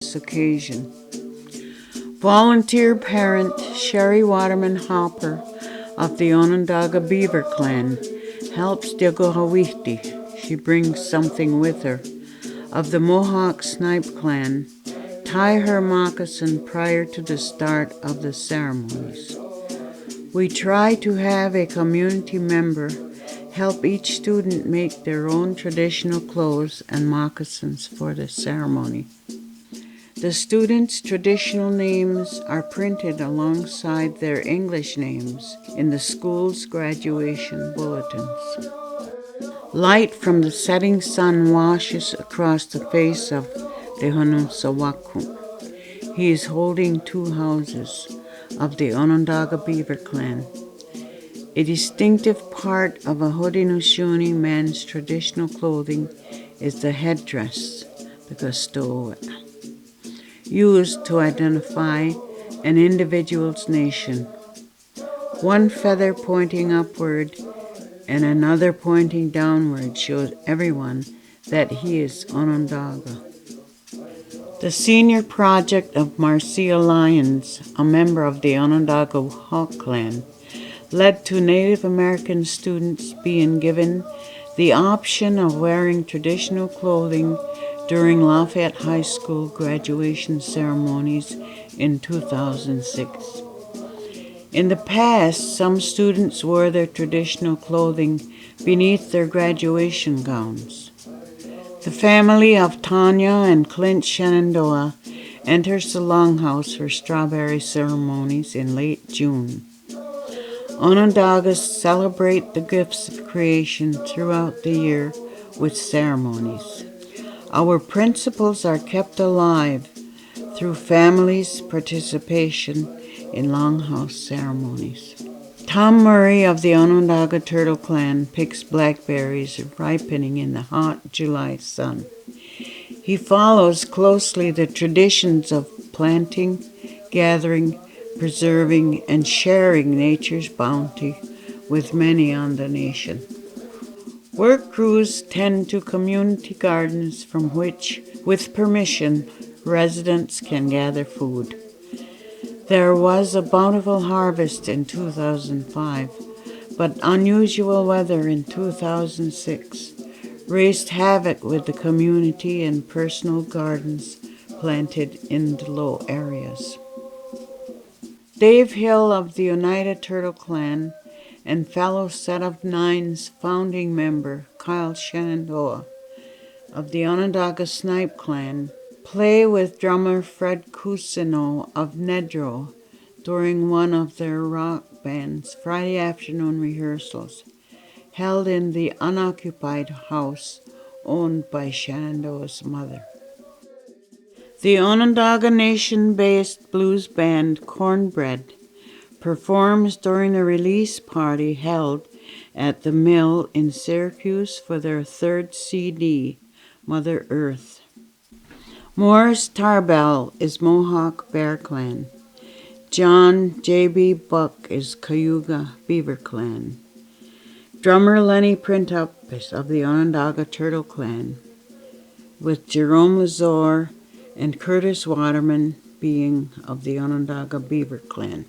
this occasion. Volunteer parent Sherry Waterman Hopper of the Onondaga Beaver Clan helps Diogohawiti. She brings something with her. Of the Mohawk Snipe Clan, tie her moccasin prior to the start of the ceremonies. We try to have a community member help each student make their own traditional clothes and moccasins for the ceremony. The students' traditional names are printed alongside their English names in the school's graduation bulletins. Light from the setting sun washes across the face of Rehonusawaku. He is holding two houses of the Onondaga Beaver Clan. A distinctive part of a Haudenosaunee man's traditional clothing is the headdress, the gastoa, used to identify an individual's nation. One feather pointing upward and another pointing downward shows everyone that he is Onondaga. The senior project of Marcia Lyons, a member of the Onondaga Hawk Clan, led to Native American students being given the option of wearing traditional clothing during Lafayette High School graduation ceremonies in 2006. In the past, some students wore their traditional clothing beneath their graduation gowns. The family of Tanya and Clint Shenandoah enters the Longhouse for strawberry ceremonies in late June. Onondagas celebrate the gifts of creation throughout the year with ceremonies. Our principles are kept alive through families' participation in Longhouse ceremonies. Tom Murray of the Onondaga Turtle Clan picks blackberries ripening in the hot July sun. He follows closely the traditions of planting, gathering, preserving, and sharing nature's bounty with many on the nation. Work crews tend to community gardens from which, with permission, residents can gather food. There was a bountiful harvest in 2005, but unusual weather in 2006 raised havoc with the community and personal gardens planted in the low areas. Dave Hill of the Oneida Turtle Clan and fellow Set of Nine's founding member Kyle Shenandoah of the Onondaga Snipe Clan play with drummer Fred Cousineau of Nedro during one of their rock band's Friday afternoon rehearsals, held in the unoccupied house owned by Shenandoah's mother. The Onondaga Nation-based blues band Cornbread performs during the release party held at the Mill in Syracuse for their third CD, Mother Earth. Morris Tarbell is Mohawk Bear Clan. John J.B. Buck is Cayuga Beaver Clan. Drummer Lenny Printup is of the Onondaga Turtle Clan, with Jerome Lazor and Curtis Waterman being of the Onondaga Beaver Clan.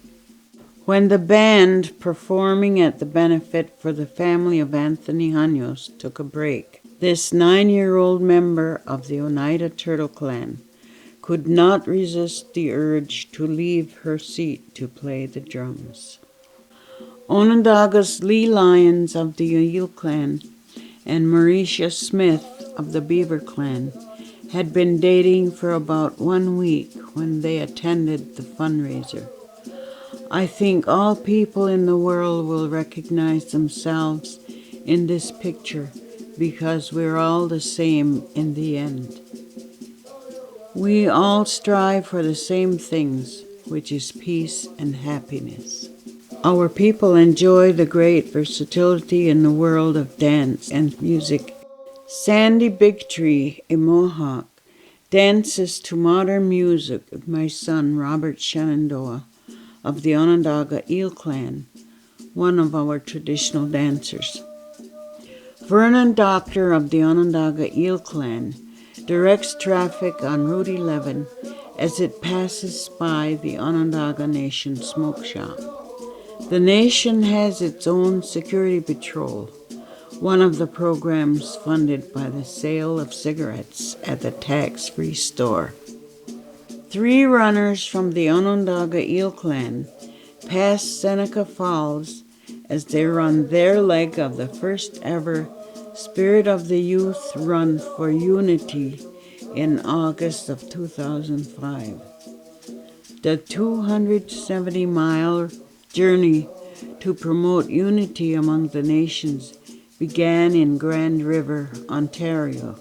When the band performing at the benefit for the family of Anthony Hanos took a break, this 9-year-old member of the Oneida Turtle Clan could not resist the urge to leave her seat to play the drums. Onondaga's Lee Lyons of the Eel Clan and Mauricia Smith of the Beaver Clan had been dating for about 1 week when they attended the fundraiser. I think all people in the world will recognize themselves in this picture because we're all the same in the end. We all strive for the same things, which is peace and happiness. Our people enjoy the great versatility in the world of dance and music. Sandy Bigtree, a Mohawk, dances to modern music with my son Robert Shenandoah of the Onondaga Eel Clan, one of our traditional dancers. Vernon Doctor of the Onondaga Eel Clan directs traffic on Route 11 as it passes by the Onondaga Nation smoke shop. The nation has its own security patrol, one of the programs funded by the sale of cigarettes at the tax-free store. 3 runners from the Onondaga Eel Clan pass Seneca Falls as they run their leg of the first ever Spirit of the Youth Run for Unity in August of 2005. The 270-mile journey to promote unity among the nations began in Grand River, Ontario,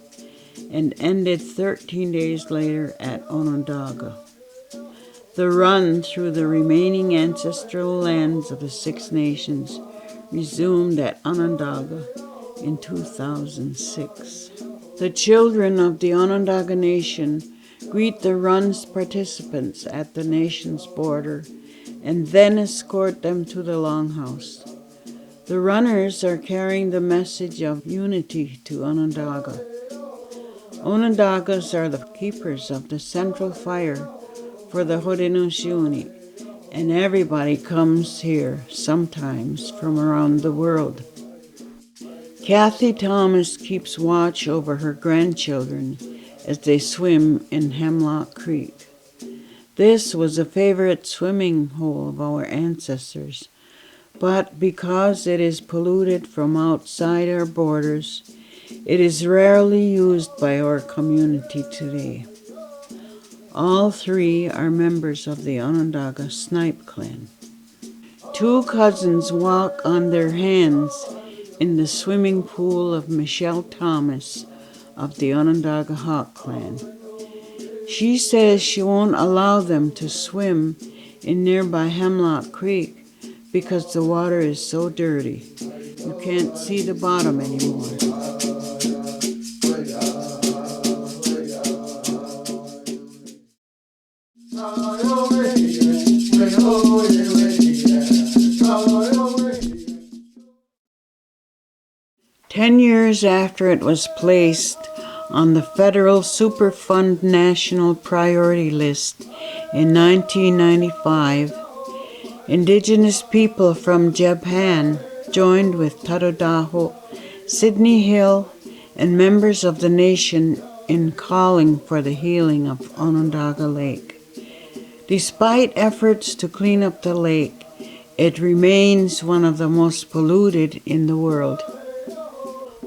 and ended 13 days later at Onondaga. The run through the remaining ancestral lands of the Six Nations resumed at Onondaga in 2006. The children of the Onondaga Nation greet the run's participants at the nation's border and then escort them to the longhouse. The runners are carrying the message of unity to Onondaga. Onondagas are the keepers of the central fire for the Haudenosaunee, and everybody comes here, sometimes from around the world. Kathy Thomas keeps watch over her grandchildren as they swim in Hemlock Creek. This was a favorite swimming hole of our ancestors, but because it is polluted from outside our borders, it is rarely used by our community today. All 3 are members of the Onondaga Snipe Clan. 2 cousins walk on their hands in the swimming pool of Michelle Thomas of the Onondaga Hawk Clan. She says she won't allow them to swim in nearby Hemlock Creek because the water is so dirty. You can't see the bottom anymore. Ten years after it was placed on the Federal Superfund National Priority List in 1995, Indigenous people from Japan joined with Tadodaho, Sidney Hill, and members of the nation in calling for the healing of Onondaga Lake. Despite efforts to clean up the lake, it remains one of the most polluted in the world.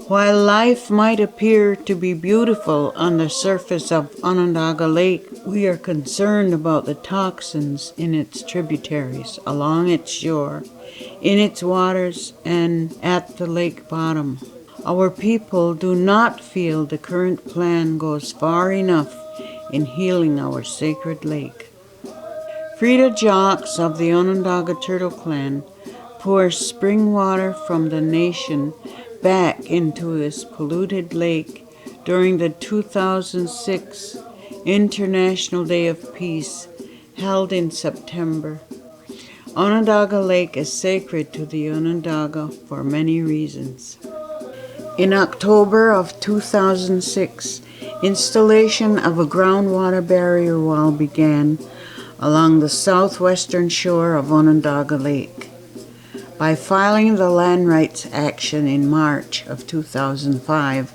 While life might appear to be beautiful on the surface of Onondaga Lake, we are concerned about the toxins in its tributaries, along its shore, in its waters, and at the lake bottom. Our people do not feel the current plan goes far enough in healing our sacred lake. Frida Jocks of the Onondaga Turtle Clan pours spring water from the nation back into this polluted lake during the 2006 International Day of Peace held in September. Onondaga Lake is sacred to the Onondaga for many reasons. In October of 2006, installation of a groundwater barrier wall began along the southwestern shore of Onondaga Lake. By filing the land rights action in March of 2005,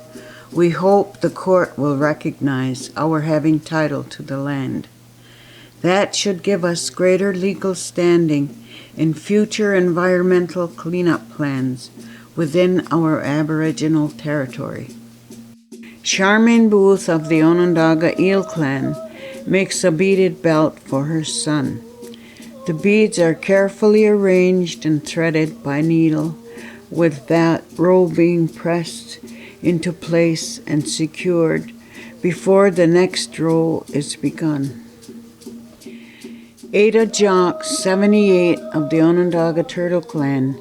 we hope the court will recognize our having title to the land. That should give us greater legal standing in future environmental cleanup plans within our Aboriginal territory. Charmaine Booth of the Onondaga Eel Clan makes a beaded belt for her son. The beads are carefully arranged and threaded by needle, with that row being pressed into place and secured before the next row is begun. Ada Jocks, 78, of the Onondaga Turtle Clan,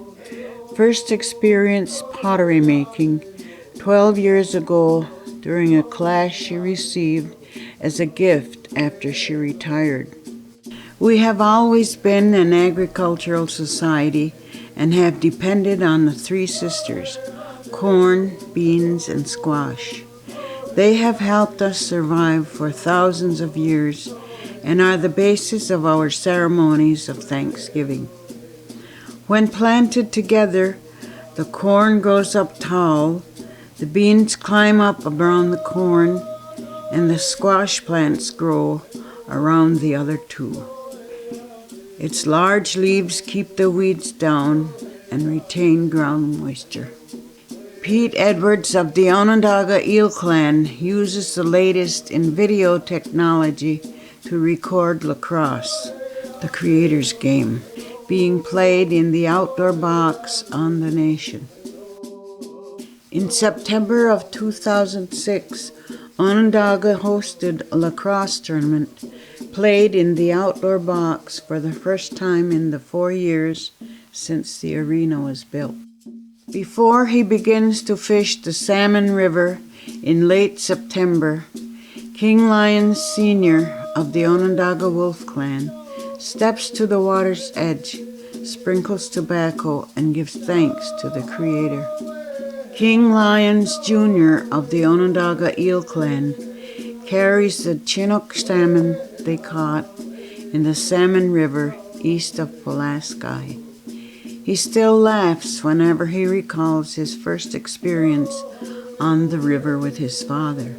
first experienced pottery making 12 years ago during a class she received as a gift after she retired. We have always been an agricultural society and have depended on the 3 sisters, corn, beans, and squash. They have helped us survive for thousands of years and are the basis of our ceremonies of thanksgiving. When planted together, the corn grows up tall, the beans climb up around the corn, and the squash plants grow around the other two. Its large leaves keep the weeds down and retain ground moisture. Pete Edwards of the Onondaga Eel Clan uses the latest in video technology to record lacrosse, the Creator's game, being played in the outdoor box on the nation. In September of 2006, Onondaga hosted a lacrosse tournament played in the outdoor box for the first time in the 4 years since the arena was built. Before he begins to fish the Salmon River in late September, King Lion Sr. of the Onondaga Wolf Clan steps to the water's edge, sprinkles tobacco, and gives thanks to the Creator. King Lions Jr. of the Onondaga Eel Clan carries the Chinook salmon they caught in the Salmon River east of Pulaski. He still laughs whenever he recalls his first experience on the river with his father.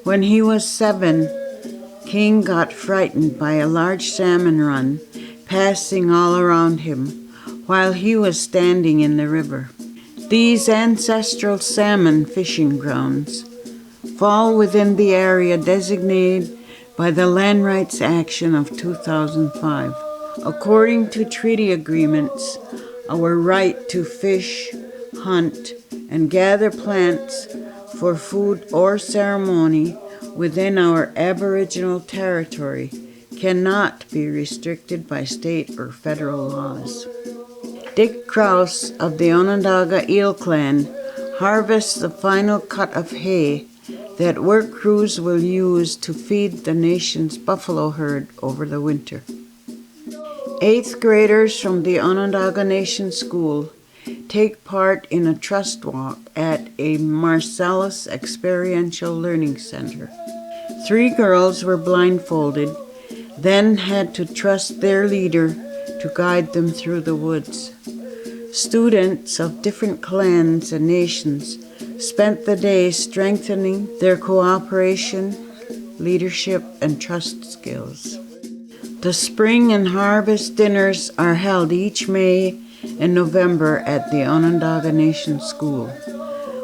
When he was 7, King got frightened by a large salmon run passing all around him while he was standing in the river. These ancestral salmon fishing grounds fall within the area designated by the Land Rights Action of 2005. According to treaty agreements, our right to fish, hunt, and gather plants for food or ceremony within our Aboriginal territory cannot be restricted by state or federal laws. Dick Krause of the Onondaga Eel Clan harvests the final cut of hay that work crews will use to feed the nation's buffalo herd over the winter. 8th graders from the Onondaga Nation School take part in a trust walk at a Marcellus Experiential Learning Center. 3 girls were blindfolded, then had to trust their leader to guide them through the woods. Students of different clans and nations spent the day strengthening their cooperation, leadership, and trust skills. The spring and harvest dinners are held each May and November at the Onondaga Nation School.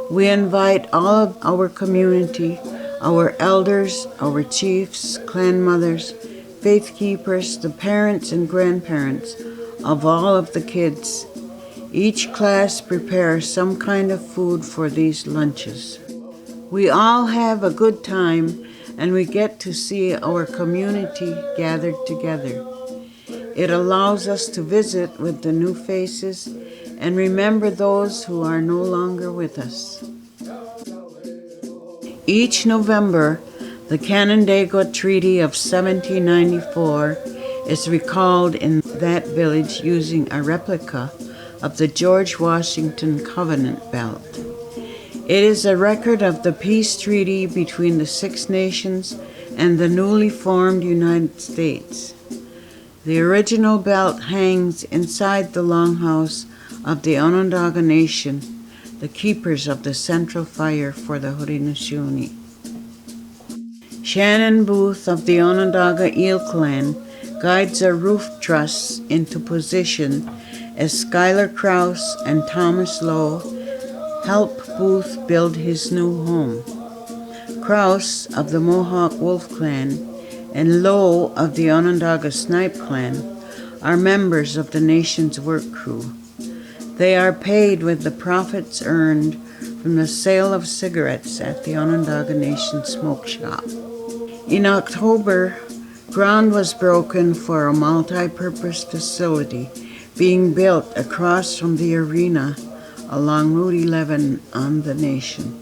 We invite all of our community, our elders, our chiefs, clan mothers, faith keepers, the parents and grandparents of all of the kids. Each class prepares some kind of food for these lunches. We all have a good time and we get to see our community gathered together. It allows us to visit with the new faces and remember those who are no longer with us. Each November, the Canandaigua Treaty of 1794 is recalled in that village using a replica of the George Washington Covenant Belt. It is a record of the peace treaty between the 6 nations and the newly formed United States. The original belt hangs inside the longhouse of the Onondaga Nation, the keepers of the central fire for the Haudenosaunee. Shannon Booth of the Onondaga Eel Clan guides a roof truss into position as Schuyler Krause and Thomas Lowe help Booth build his new home. Krause of the Mohawk Wolf Clan and Lowe of the Onondaga Snipe Clan are members of the nation's work crew. They are paid with the profits earned from the sale of cigarettes at the Onondaga Nation Smoke Shop. In October, ground was broken for a multi-purpose facility being built across from the arena along Route 11 on the nation.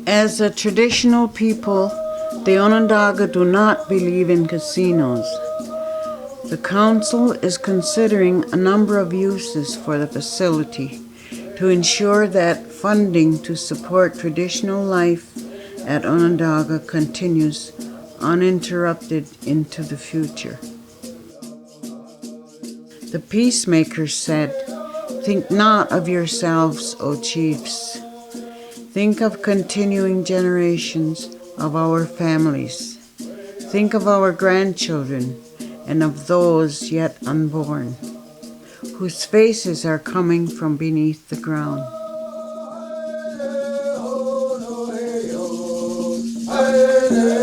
As a traditional people, the Onondaga do not believe in casinos. The council is considering a number of uses for the facility, to ensure that funding to support traditional life at Onondaga continues uninterrupted into the future. The peacemakers said, "Think not of yourselves, O chiefs. Think of continuing generations of our families. Think of our grandchildren and of those yet unborn, whose faces are coming from beneath the ground." Hey,